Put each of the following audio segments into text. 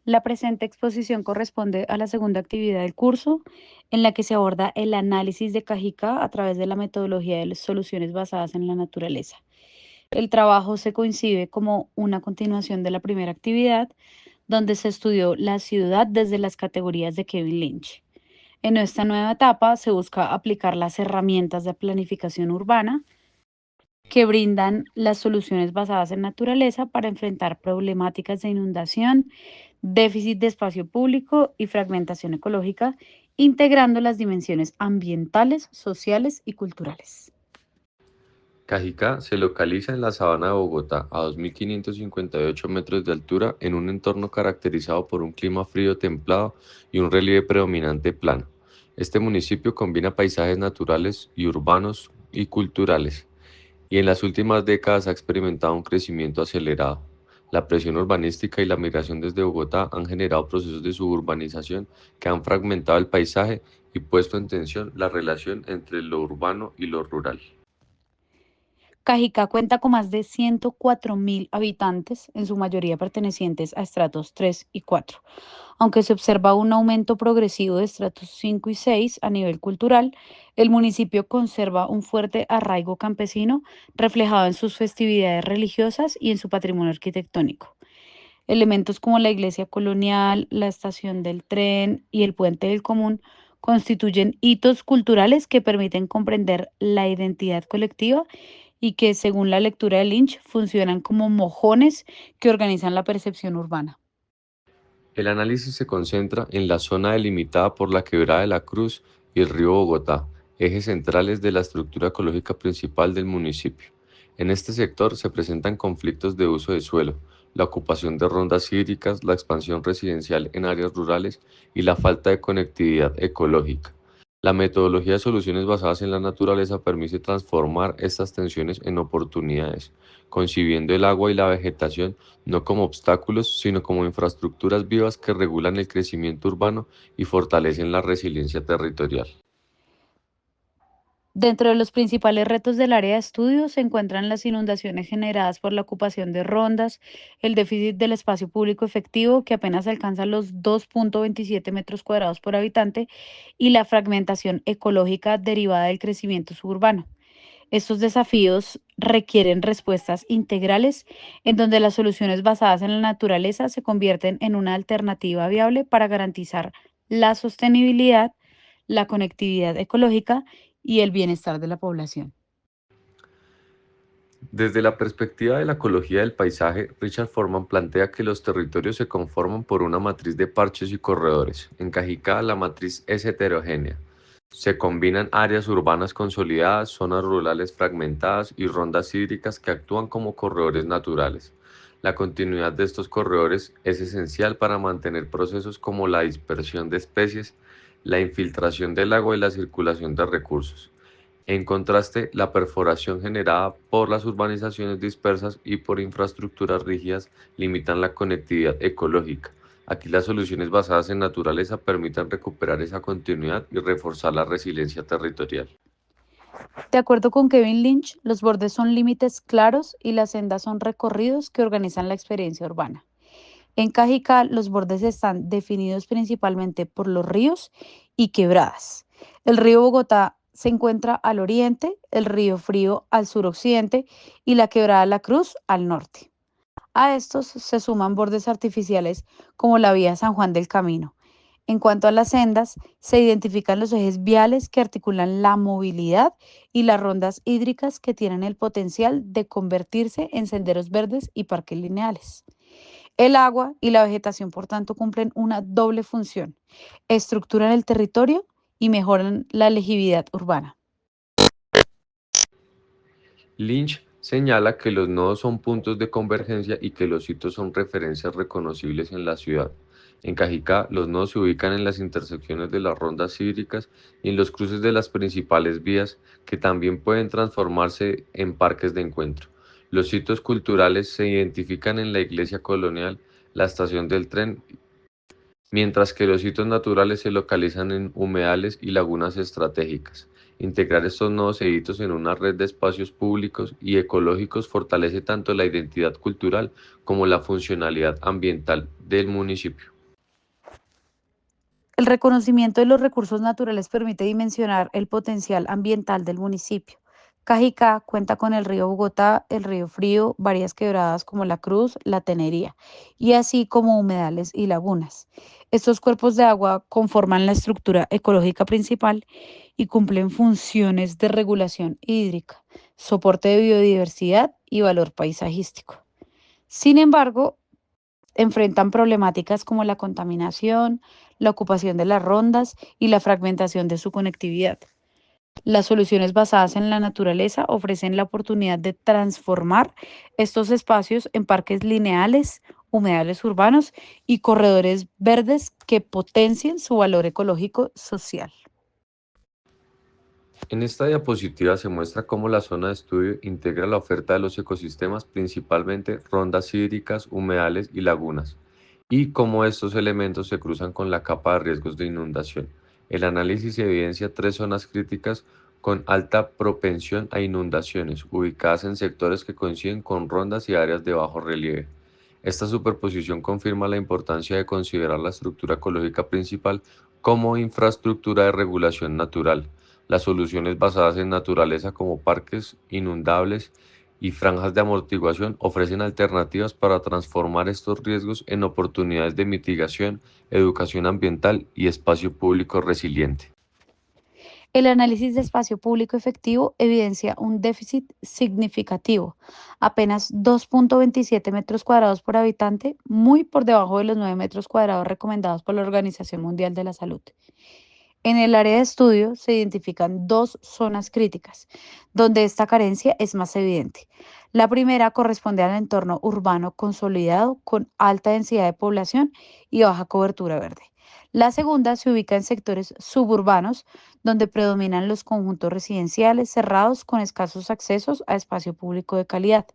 La presente exposición corresponde a la segunda actividad del curso, en la que se aborda el análisis de Cajicá a través de la metodología de las soluciones basadas en la naturaleza. El trabajo se concibe como una continuación de la primera actividad, donde se estudió la ciudad desde las categorías de Kevin Lynch. En esta nueva etapa se busca aplicar las herramientas de planificación urbana que brindan las soluciones basadas en naturaleza para enfrentar problemáticas de inundación, déficit de espacio público y fragmentación ecológica, integrando las dimensiones ambientales, sociales y culturales. Cajicá se localiza en la sabana de Bogotá, a 2.558 metros de altura, en un entorno caracterizado por un clima frío templado y un relieve predominante plano. Este municipio combina paisajes naturales y urbanos y culturales, y en las últimas décadas ha experimentado un crecimiento acelerado. La presión urbanística y la migración desde Bogotá han generado procesos de suburbanización que han fragmentado el paisaje y puesto en tensión la relación entre lo urbano y lo rural. Cajicá cuenta con más de 104.000 habitantes, en su mayoría pertenecientes a estratos 3 y 4. Aunque se observa un aumento progresivo de estratos 5 y 6 a nivel cultural, el municipio conserva un fuerte arraigo campesino reflejado en sus festividades religiosas y en su patrimonio arquitectónico. Elementos como la iglesia colonial, la estación del tren y el puente del común constituyen hitos culturales que permiten comprender la identidad colectiva y que, según la lectura de Lynch, funcionan como mojones que organizan la percepción urbana. El análisis se concentra en la zona delimitada por la Quebrada de la Cruz y el río Bogotá, ejes centrales de la estructura ecológica principal del municipio. En este sector se presentan conflictos de uso de suelo, la ocupación de rondas hídricas, la expansión residencial en áreas rurales y la falta de conectividad ecológica. La metodología de soluciones basadas en la naturaleza permite transformar estas tensiones en oportunidades, concibiendo el agua y la vegetación no como obstáculos, sino como infraestructuras vivas que regulan el crecimiento urbano y fortalecen la resiliencia territorial. Dentro de los principales retos del área de estudio se encuentran las inundaciones generadas por la ocupación de rondas, el déficit del espacio público efectivo, que apenas alcanza los 2,27 metros cuadrados por habitante, y la fragmentación ecológica derivada del crecimiento suburbano. Estos desafíos requieren respuestas integrales en donde las soluciones basadas en la naturaleza se convierten en una alternativa viable para garantizar la sostenibilidad, la conectividad ecológica y el bienestar de la población. Desde la perspectiva de la ecología del paisaje, Richard Forman plantea que los territorios se conforman por una matriz de parches y corredores. En Cajicá, la matriz es heterogénea. Se combinan áreas urbanas consolidadas, zonas rurales fragmentadas y rondas hídricas que actúan como corredores naturales. La continuidad de estos corredores es esencial para mantener procesos como la dispersión de especies, la infiltración del agua y la circulación de recursos. En contraste, la perforación generada por las urbanizaciones dispersas y por infraestructuras rígidas limitan la conectividad ecológica. Aquí las soluciones basadas en naturaleza permiten recuperar esa continuidad y reforzar la resiliencia territorial. De acuerdo con Kevin Lynch, los bordes son límites claros y las sendas son recorridos que organizan la experiencia urbana. En Cajical, los bordes están definidos principalmente por los ríos y quebradas. El río Bogotá se encuentra al oriente, el río Frío al suroccidente y la quebrada La Cruz al norte. A estos se suman bordes artificiales como la vía San Juan del Camino. En cuanto a las sendas, se identifican los ejes viales que articulan la movilidad y las rondas hídricas que tienen el potencial de convertirse en senderos verdes y parques lineales. El agua y la vegetación, por tanto, cumplen una doble función: estructuran el territorio y mejoran la legibilidad urbana. Lynch señala que los nodos son puntos de convergencia y que los hitos son referencias reconocibles en la ciudad. En Cajicá, los nodos se ubican en las intersecciones de las rondas hídricas y en los cruces de las principales vías, que también pueden transformarse en parques de encuentro. Los hitos culturales se identifican en la iglesia colonial, la estación del tren, mientras que los hitos naturales se localizan en humedales y lagunas estratégicas. Integrar estos nodos e hitos en una red de espacios públicos y ecológicos fortalece tanto la identidad cultural como la funcionalidad ambiental del municipio. El reconocimiento de los recursos naturales permite dimensionar el potencial ambiental del municipio. Cajicá cuenta con el río Bogotá, el río Frío, varias quebradas como la Cruz, la Tenería, y así como humedales y lagunas. Estos cuerpos de agua conforman la estructura ecológica principal y cumplen funciones de regulación hídrica, soporte de biodiversidad y valor paisajístico. Sin embargo, enfrentan problemáticas como la contaminación, la ocupación de las rondas y la fragmentación de su conectividad. Las soluciones basadas en la naturaleza ofrecen la oportunidad de transformar estos espacios en parques lineales, humedales urbanos y corredores verdes que potencien su valor ecológico social. En esta diapositiva se muestra cómo la zona de estudio integra la oferta de los ecosistemas, principalmente rondas hídricas, humedales y lagunas, y cómo estos elementos se cruzan con la capa de riesgos de inundación. El análisis evidencia tres zonas críticas con alta propensión a inundaciones, ubicadas en sectores que coinciden con rondas y áreas de bajo relieve. Esta superposición confirma la importancia de considerar la estructura ecológica principal como infraestructura de regulación natural. Las soluciones basadas en naturaleza como parques inundables y franjas de amortiguación ofrecen alternativas para transformar estos riesgos en oportunidades de mitigación, educación ambiental y espacio público resiliente. El análisis de espacio público efectivo evidencia un déficit significativo, apenas 2,27 metros cuadrados por habitante, muy por debajo de los 9 metros cuadrados recomendados por la Organización Mundial de la Salud. En el área de estudio se identifican dos zonas críticas, donde esta carencia es más evidente. La primera corresponde al entorno urbano consolidado con alta densidad de población y baja cobertura verde. La segunda se ubica en sectores suburbanos, donde predominan los conjuntos residenciales cerrados con escasos accesos a espacio público de calidad.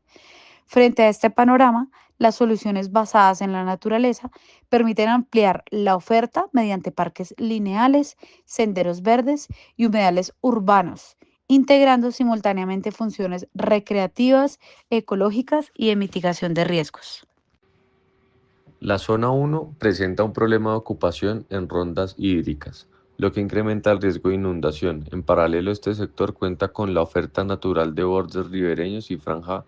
Frente a este panorama, las soluciones basadas en la naturaleza permiten ampliar la oferta mediante parques lineales, senderos verdes y humedales urbanos, integrando simultáneamente funciones recreativas, ecológicas y de mitigación de riesgos. La zona 1 presenta un problema de ocupación en rondas hídricas, lo que incrementa el riesgo de inundación. En paralelo, este sector cuenta con la oferta natural de bordes ribereños y franja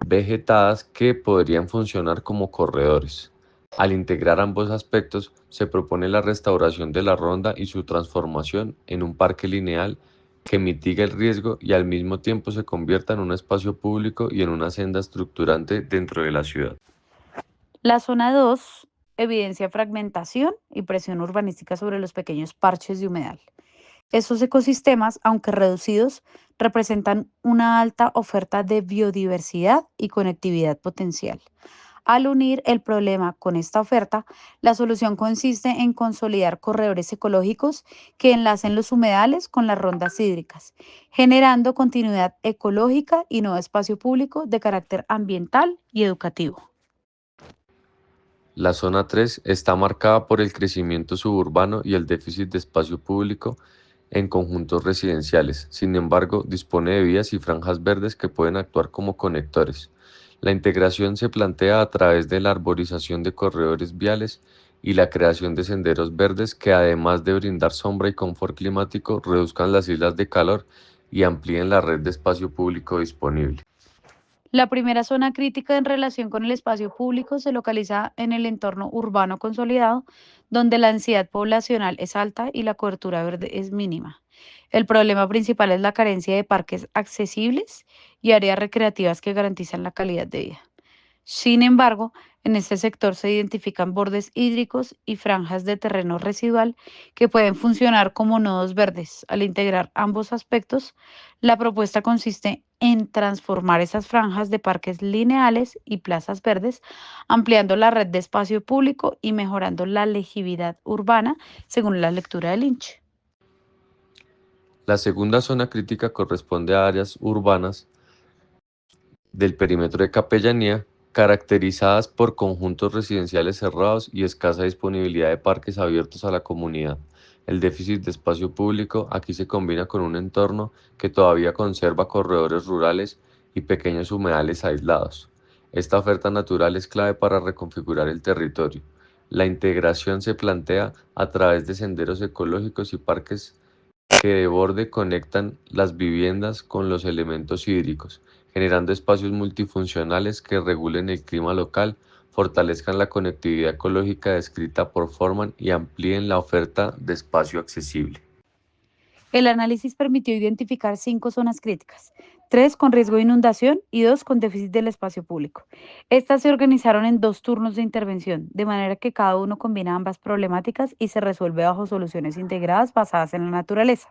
vegetadas que podrían funcionar como corredores. Al integrar ambos aspectos, se propone la restauración de la ronda y su transformación en un parque lineal que mitigue el riesgo y al mismo tiempo se convierta en un espacio público y en una senda estructurante dentro de la ciudad. La zona 2 evidencia fragmentación y presión urbanística sobre los pequeños parches de humedal. Estos ecosistemas, aunque reducidos, representan una alta oferta de biodiversidad y conectividad potencial. Al unir el problema con esta oferta, la solución consiste en consolidar corredores ecológicos que enlacen los humedales con las rondas hídricas, generando continuidad ecológica y nuevo espacio público de carácter ambiental y educativo. La zona 3 está marcada por el crecimiento suburbano y el déficit de espacio público en conjuntos residenciales. Sin embargo, dispone de vías y franjas verdes que pueden actuar como conectores. La integración se plantea a través de la arborización de corredores viales y la creación de senderos verdes que, además de brindar sombra y confort climático, reduzcan las islas de calor y amplíen la red de espacio público disponible. La primera zona crítica en relación con el espacio público se localiza en el entorno urbano consolidado, donde la densidad poblacional es alta y la cobertura verde es mínima. El problema principal es la carencia de parques accesibles y áreas recreativas que garantizan la calidad de vida. Sin embargo, en este sector se identifican bordes hídricos y franjas de terreno residual que pueden funcionar como nodos verdes. Al integrar ambos aspectos, la propuesta consiste en transformar esas franjas de parques lineales y plazas verdes, ampliando la red de espacio público y mejorando la legibilidad urbana, según la lectura de Lynch. La segunda zona crítica corresponde a áreas urbanas del perímetro de capellanía, caracterizadas por conjuntos residenciales cerrados y escasa disponibilidad de parques abiertos a la comunidad. El déficit de espacio público aquí se combina con un entorno que todavía conserva corredores rurales y pequeños humedales aislados. Esta oferta natural es clave para reconfigurar el territorio. La integración se plantea a través de senderos ecológicos y parques que de borde conectan las viviendas con los elementos hídricos, generando espacios multifuncionales que regulen el clima local, fortalezcan la conectividad ecológica descrita por Forman y amplíen la oferta de espacio accesible. El análisis permitió identificar 5 zonas críticas, 3 con riesgo de inundación y 2 con déficit del espacio público. Estas se organizaron en 2 turnos de intervención, de manera que cada uno combina ambas problemáticas y se resuelve bajo soluciones integradas basadas en la naturaleza.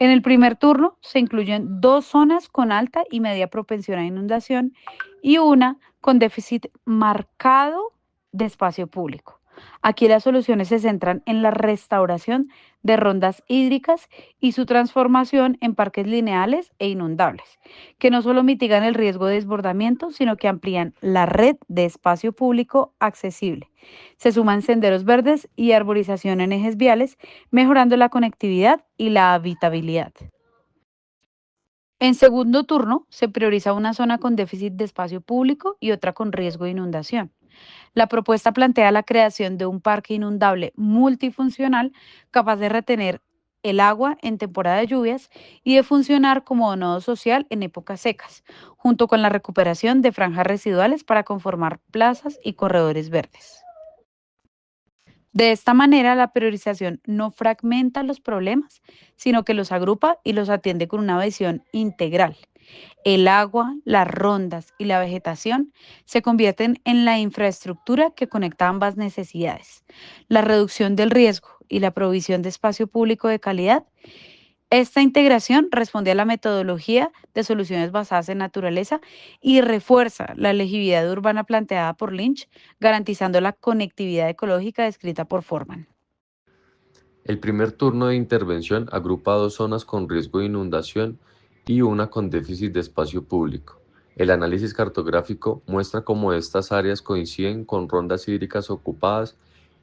En el primer turno se incluyen 2 zonas con alta y media propensión a inundación y una con déficit marcado de espacio público. Aquí las soluciones se centran en la restauración de rondas hídricas y su transformación en parques lineales e inundables, que no solo mitigan el riesgo de desbordamiento, sino que amplían la red de espacio público accesible. Se suman senderos verdes y arborización en ejes viales, mejorando la conectividad y la habitabilidad. En segundo turno, se prioriza una zona con déficit de espacio público y otra con riesgo de inundación. La propuesta plantea la creación de un parque inundable multifuncional capaz de retener el agua en temporada de lluvias y de funcionar como nodo social en épocas secas, junto con la recuperación de franjas residuales para conformar plazas y corredores verdes. De esta manera, la priorización no fragmenta los problemas, sino que los agrupa y los atiende con una visión integral. El agua, las rondas y la vegetación se convierten en la infraestructura que conecta ambas necesidades. La reducción del riesgo y la provisión de espacio público de calidad. Esta integración responde a la metodología de soluciones basadas en naturaleza y refuerza la legibilidad urbana planteada por Lynch, garantizando la conectividad ecológica descrita por Forman. El primer turno de intervención agrupa 2 zonas con riesgo de inundación y una con déficit de espacio público. El análisis cartográfico muestra cómo estas áreas coinciden con rondas hídricas ocupadas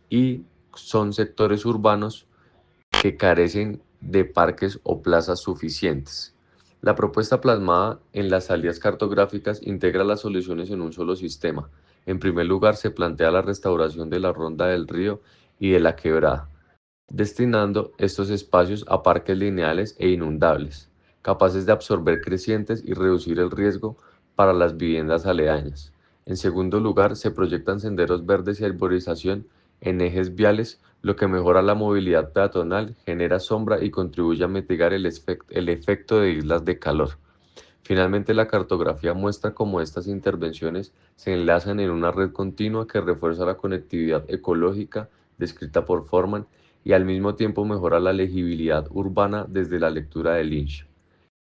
y son sectores urbanos que carecen de parques o plazas suficientes. La propuesta plasmada en las salidas cartográficas integra las soluciones en un solo sistema. En primer lugar, se plantea la restauración de la ronda del río y de la quebrada, destinando estos espacios a parques lineales e inundables, capaces de absorber crecientes y reducir el riesgo para las viviendas aledañas. En segundo lugar, se proyectan senderos verdes y arborización en ejes viales, lo que mejora la movilidad peatonal, genera sombra y contribuye a mitigar el efecto de islas de calor. Finalmente, la cartografía muestra cómo estas intervenciones se enlazan en una red continua que refuerza la conectividad ecológica descrita por Forman y al mismo tiempo mejora la legibilidad urbana desde la lectura de Lynch.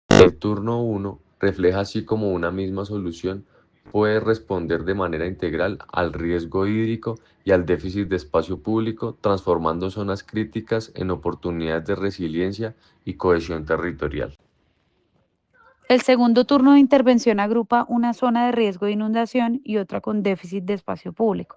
El turno 1 refleja así como una misma solución puede responder de manera integral al riesgo hídrico y al déficit de espacio público, transformando zonas críticas en oportunidades de resiliencia y cohesión territorial. El segundo turno de intervención agrupa una zona de riesgo de inundación y otra con déficit de espacio público.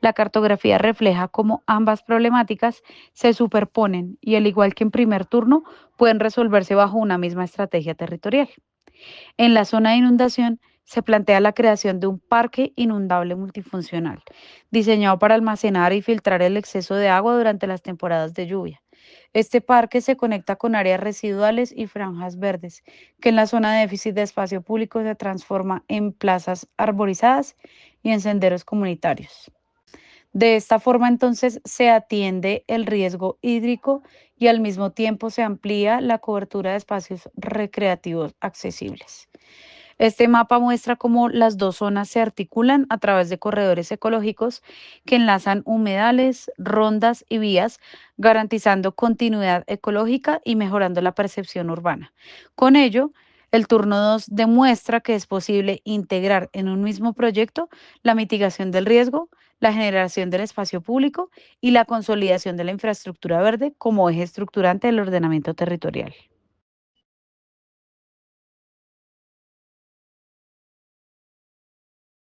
La cartografía refleja cómo ambas problemáticas se superponen y, al igual que en primer turno, pueden resolverse bajo una misma estrategia territorial. En la zona de inundación se plantea la creación de un parque inundable multifuncional, diseñado para almacenar y filtrar el exceso de agua durante las temporadas de lluvia. Este parque se conecta con áreas residuales y franjas verdes, que en la zona de déficit de espacio público se transforma en plazas arborizadas y en senderos comunitarios. De esta forma, entonces, se atiende el riesgo hídrico y al mismo tiempo se amplía la cobertura de espacios recreativos accesibles. Este mapa muestra cómo las 2 zonas se articulan a través de corredores ecológicos que enlazan humedales, rondas y vías, garantizando continuidad ecológica y mejorando la percepción urbana. Con ello, el turno 2 demuestra que es posible integrar en un mismo proyecto la mitigación del riesgo, la generación del espacio público y la consolidación de la infraestructura verde como eje estructurante del ordenamiento territorial.